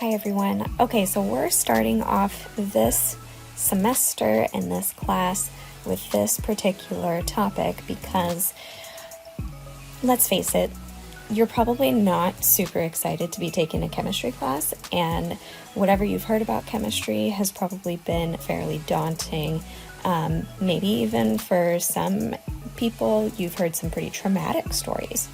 Hi everyone. Okay, so we're starting off this semester in this class with this particular topic because, let's face it, you're probably not super excited to be taking a chemistry class, and whatever you've heard about chemistry has probably been fairly daunting. Maybe even for some people, you've heard some pretty traumatic stories.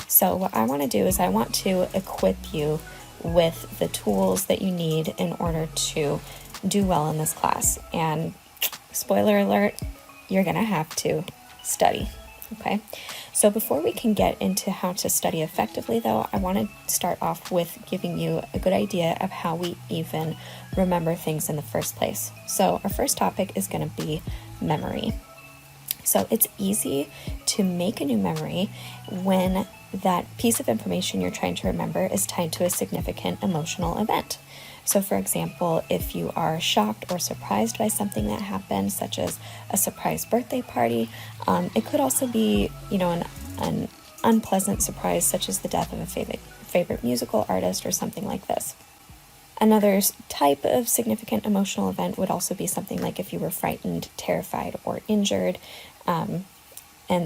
So what I want to do is I want to equip you with the tools that you need in order to do well in this class. And spoiler alert, you're going to have to study. Okay, so before we can get into how to study effectively, though, I want to start off with giving you a good idea of how we even remember things in the first place. So our first topic is going to be memory. So it's easy to make a new memory when that piece of information you're trying to remember is tied to a significant emotional event. So for example, if you are shocked or surprised by something that happened, such as a surprise birthday party, it could also be, an unpleasant surprise, such as the death of a favorite musical artist or something like this. Another type of significant emotional event would also be something like if you were frightened, terrified, or injured, and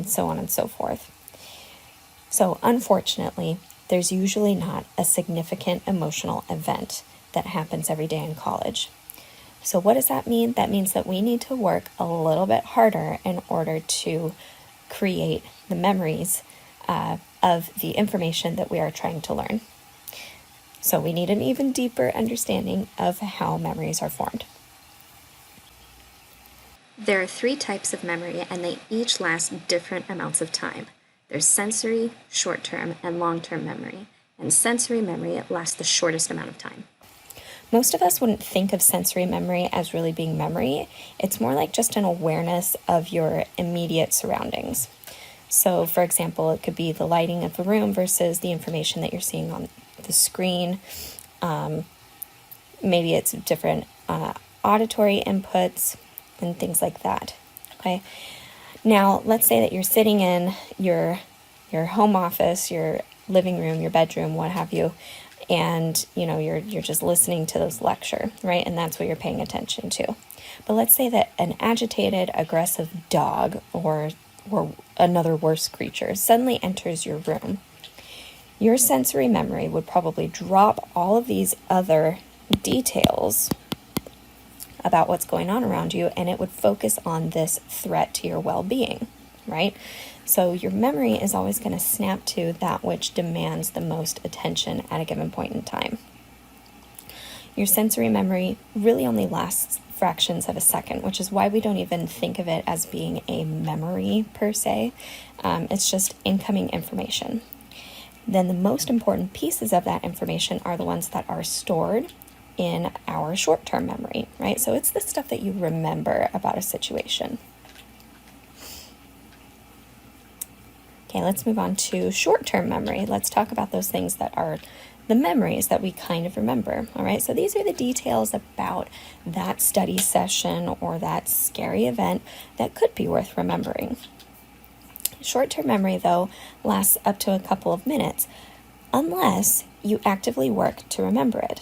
so on and so forth. So unfortunately, there's usually not a significant emotional event that happens every day in college. So what does that mean? That means that we need to work a little bit harder in order to create the memories of the information that we are trying to learn. So we need an even deeper understanding of how memories are formed. There are 3 types of memory, and they each last different amounts of time. There's sensory, short-term, and long-term memory. And sensory memory lasts the shortest amount of time. Most of us wouldn't think of sensory memory as really being memory. It's more like just an awareness of your immediate surroundings. So, for example, it could be the lighting of the room versus the information that you're seeing on the screen. Maybe it's different auditory inputs and things like that. Okay. Now, let's say that you're sitting in your home office, your living room, your bedroom, what have you, and you're just listening to this lecture, right? And that's what you're paying attention to. But let's say that an agitated, aggressive dog or another worse creature suddenly enters your room. Your sensory memory would probably drop all of these other details about what's going on around you, and it would focus on this threat to your well-being, right? So your memory is always going to snap to that which demands the most attention at a given point in time. Your sensory memory really only lasts fractions of a second, which is why we don't even think of it as being a memory per se. It's just incoming information. Then the most important pieces of that information are the ones that are stored in our short-term memory, right? So it's the stuff that you remember about a situation. Okay, let's move on to short-term memory. Let's talk about those things that are the memories that we kind of remember, all right? So these are the details about that study session or that scary event that could be worth remembering. Short-term memory, though, lasts up to a couple of minutes, unless you actively work to remember it.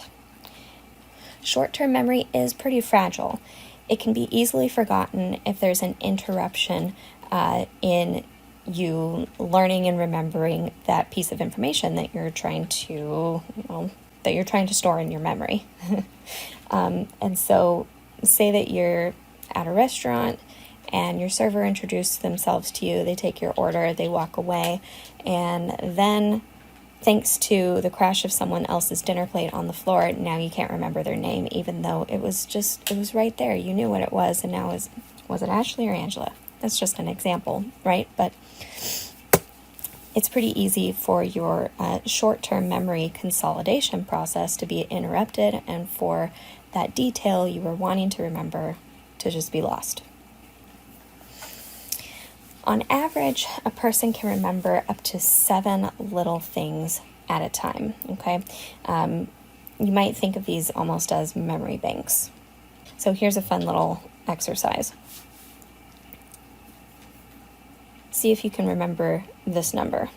Short-term memory is pretty fragile. It can be easily forgotten if there's an interruption in you learning and remembering that piece of information that you're trying to, store in your memory. And so, say that you're at a restaurant and your server introduces themselves to you. They take your order, they walk away, and then, thanks to the crash of someone else's dinner plate on the floor, now you can't remember their name, even though it was right there. You knew what it was, and now was it Ashley or Angela? That's just an example, right? But it's pretty easy for your short-term memory consolidation process to be interrupted and for that detail you were wanting to remember to just be lost. On average, a person can remember up to 7 little things at a time, okay? You might think of these almost as memory banks. So here's a fun little exercise. See if you can remember this number.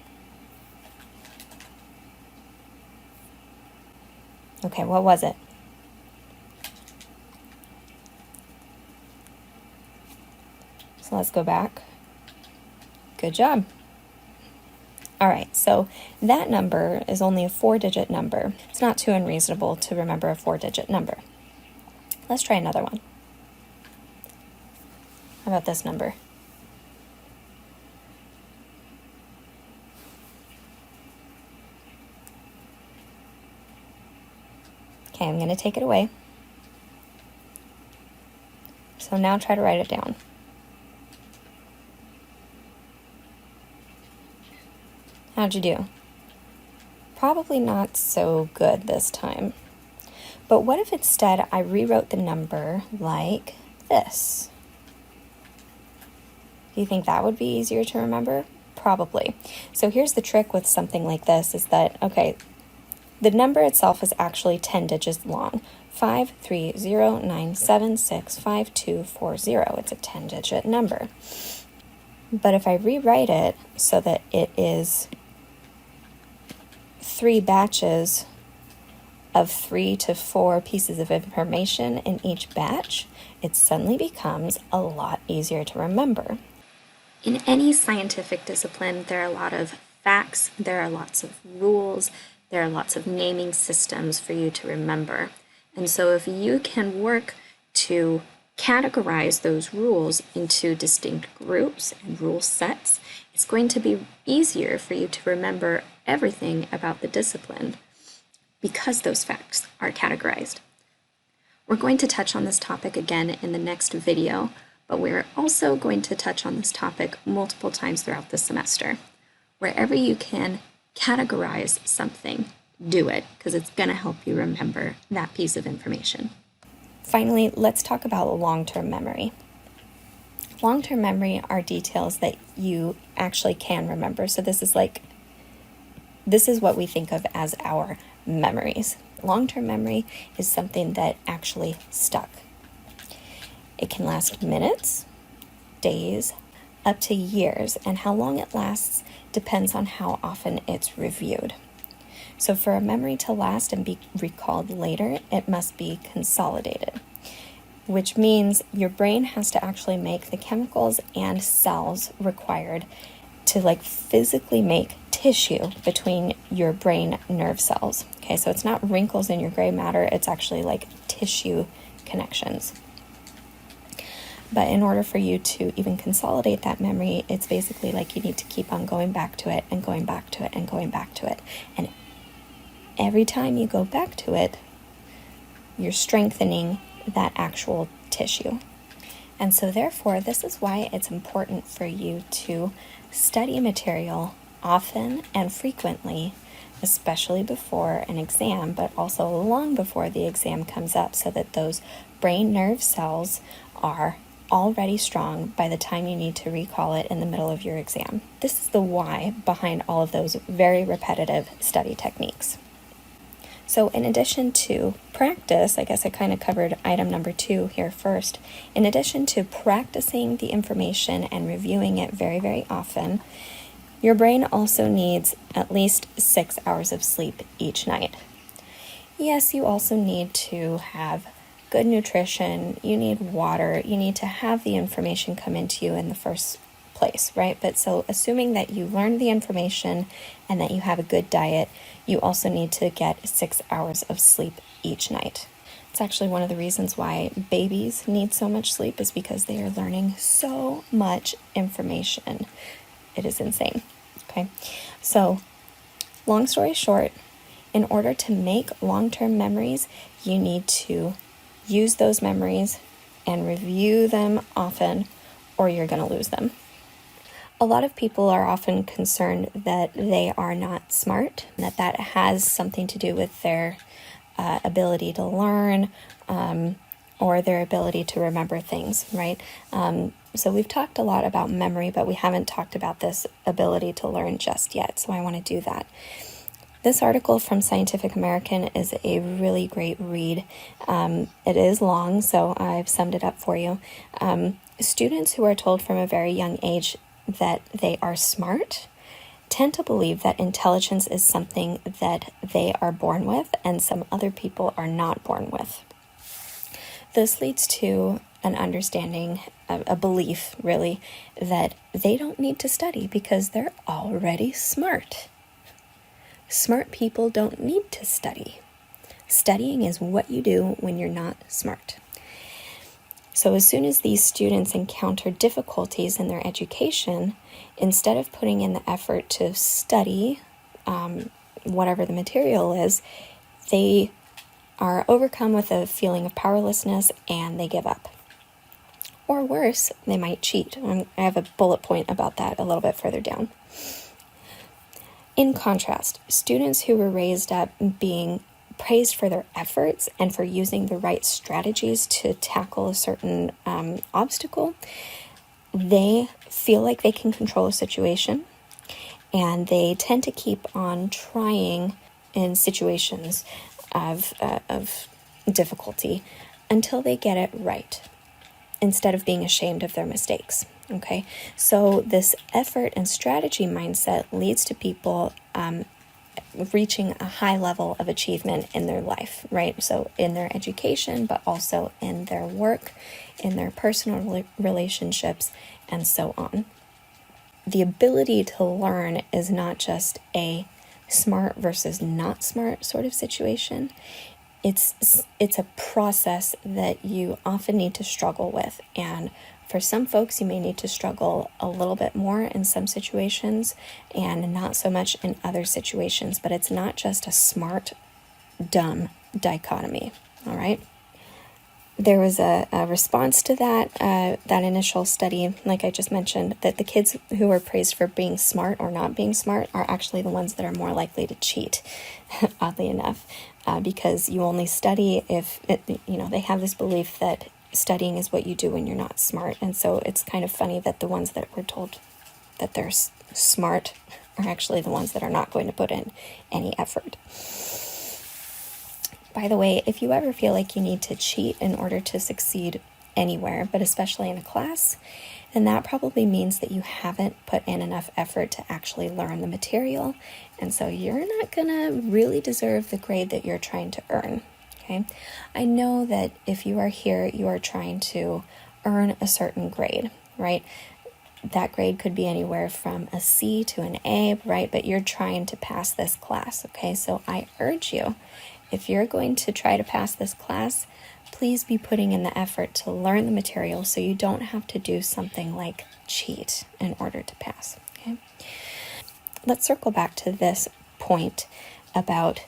Okay, what was it? So let's go back. Good job. All right, so that number is only a 4-digit number. It's not too unreasonable to remember a 4-digit number. Let's try another one. How about this number? Okay, I'm going to take it away. So now try to write it down. How'd you do? Probably not so good this time. But what if instead I rewrote the number like this? Do you think that would be easier to remember? Probably. So here's the trick with something like this is that, okay, the number itself is actually 10 digits long. 53097652240. It's a 10-digit number. But if I rewrite it so that it is 3 batches of 3 to 4 pieces of information in each batch, it suddenly becomes a lot easier to remember. In any scientific discipline, there are a lot of facts, there are lots of rules, there are lots of naming systems for you to remember. And so if you can work to categorize those rules into distinct groups and rule sets, it's going to be easier for you to remember everything about the discipline because those facts are categorized. We're going to touch on this topic again in the next video, but we're also going to touch on this topic multiple times throughout the semester. Wherever you can categorize something, do it, because it's going to help you remember that piece of information. Finally, let's talk about long-term memory. Long-term memory are details that you actually can remember. So this is what we think of as our memories. Long-term memory is something that actually stuck. It can last minutes, days, up to years, and how long it lasts depends on how often it's reviewed. So for a memory to last and be recalled later, it must be consolidated, which means your brain has to actually make the chemicals and cells required to physically make tissue between your brain nerve cells. Okay, so it's not wrinkles in your gray matter, it's actually tissue connections. But in order for you to even consolidate that memory, it's basically you need to keep on going back to it and going back to it and going back to it. And every time you go back to it, you're strengthening that actual tissue. And so therefore, this is why it's important for you to study material often and frequently, especially before an exam, but also long before the exam comes up, so that those brain nerve cells are already strong by the time you need to recall it in the middle of your exam. This is the why behind all of those very repetitive study techniques. So in addition to practice, I guess I kind of covered item number 2 here first. In addition to practicing the information and reviewing it very, very often, your brain also needs at least 6 hours of sleep each night. Yes, you also need to have good nutrition, you need water, you need to have the information come into you in the first place, right? But so assuming that you learned the information and that you have a good diet, you also need to get 6 hours of sleep each night. It's actually one of the reasons why babies need so much sleep, is because they are learning so much information. It is insane. Okay, so long story short, in order to make long-term memories, you need to use those memories and review them often, or you're going to lose them. A lot of people are often concerned that they are not smart, and that has something to do with their ability to learn or their ability to remember things, right? So we've talked a lot about memory, but we haven't talked about this ability to learn just yet, so I want to do that. This article from Scientific American is a really great read. It is long, so I've summed it up for you. Students who are told from a very young age that they are smart, tend to believe that intelligence is something that they are born with and some other people are not born with. This leads to an understanding, a belief really, that they don't need to study because they're already smart. Smart people don't need to study. Studying is what you do when you're not smart. So as soon as these students encounter difficulties in their education, instead of putting in the effort to study whatever the material is, they are overcome with a feeling of powerlessness and they give up. Or worse, they might cheat. I have a bullet point about that a little bit further down. In contrast, students who were raised up being praised for their efforts and for using the right strategies to tackle a certain obstacle, they feel like they can control a situation, and they tend to keep on trying in situations of difficulty until they get it right, instead of being ashamed of their mistakes. Okay, so this effort and strategy mindset leads to people reaching a high level of achievement in their life, right? So in their education, but also in their work, in their personal relationships, and so on. The ability to learn is not just a smart versus not smart sort of situation. It's a process that you often need to struggle with, and for some folks, you may need to struggle a little bit more in some situations and not so much in other situations, but it's not just a smart, dumb dichotomy, all right? There was a response to that initial study, like I just mentioned, that the kids who are praised for being smart or not being smart are actually the ones that are more likely to cheat, oddly enough, because you only study if, they have this belief that studying is what you do when you're not smart. And so it's kind of funny that the ones that were told that they're smart are actually the ones that are not going to put in any effort. By the way, if you ever feel like you need to cheat in order to succeed anywhere, but especially in a class, then that probably means that you haven't put in enough effort to actually learn the material. And so you're not going to really deserve the grade that you're trying to earn. Okay, I know that if you are here, you are trying to earn a certain grade, right? That grade could be anywhere from a C to an A, right? But you're trying to pass this class, okay? So I urge you, if you're going to try to pass this class, please be putting in the effort to learn the material so you don't have to do something like cheat in order to pass, okay? Let's circle back to this point about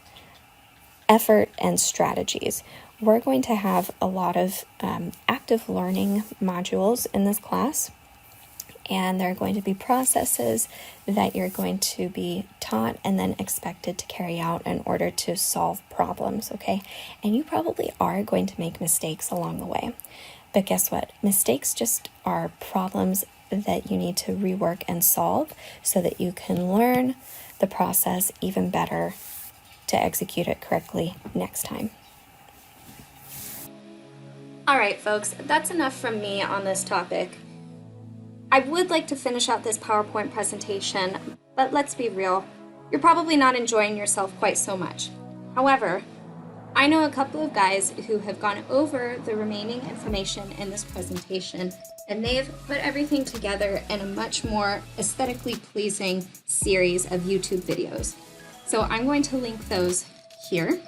effort and strategies. We're going to have a lot of active learning modules in this class, and there are going to be processes that you're going to be taught and then expected to carry out in order to solve problems, okay? And you probably are going to make mistakes along the way. But guess what? Mistakes just are problems that you need to rework and solve so that you can learn the process even better to execute it correctly next time. All right, folks, that's enough from me on this topic. I would like to finish out this PowerPoint presentation, but let's be real, you're probably not enjoying yourself quite so much. However, I know a couple of guys who have gone over the remaining information in this presentation, and they've put everything together in a much more aesthetically pleasing series of YouTube videos. So I'm going to link those here,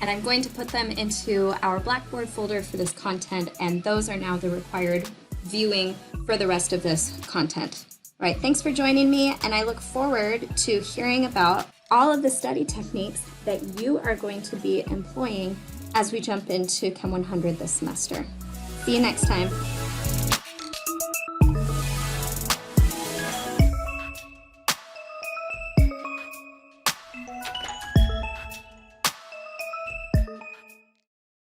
and I'm going to put them into our Blackboard folder for this content, and those are now the required viewing for the rest of this content. All right, thanks for joining me, and I look forward to hearing about all of the study techniques that you are going to be employing as we jump into Chem 100 this semester. See you next time.